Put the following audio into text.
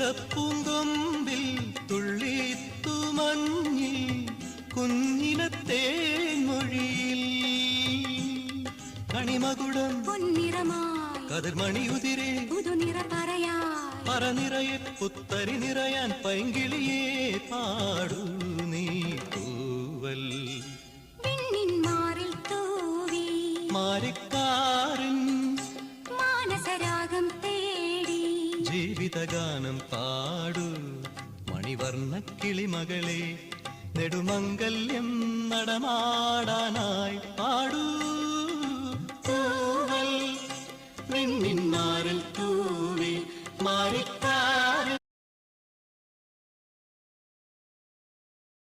ഓലപ്പൂങ്കൊമ്പിൽ തുള്ളിത്തുമഞ്ഞിൽ കുഞ്ഞിലത്തെ മൊഴിയിൽ കണിമകുടം പൊന്നിറമായി കതിർമണിയുതിരെ പുതുനിറ പറയായി പറനിറയെ പുത്തരി നിറയാൻ പൈങ്കിളിയെ പാടൂ നീ തൂവൽ പെണ്ണിൻ മാറിൽ തൂവി മാരിക്കാരൻ മാനസരാഗം തേടി ജീവിതഗാനം പാടൂ മണിവർണ്ണ കിളിമകളെ നെടുമംഗല്യം നടമാടാനായി പാടൂ തൂവൽ പെണ്ണിൻ മാറിൽ തൂവി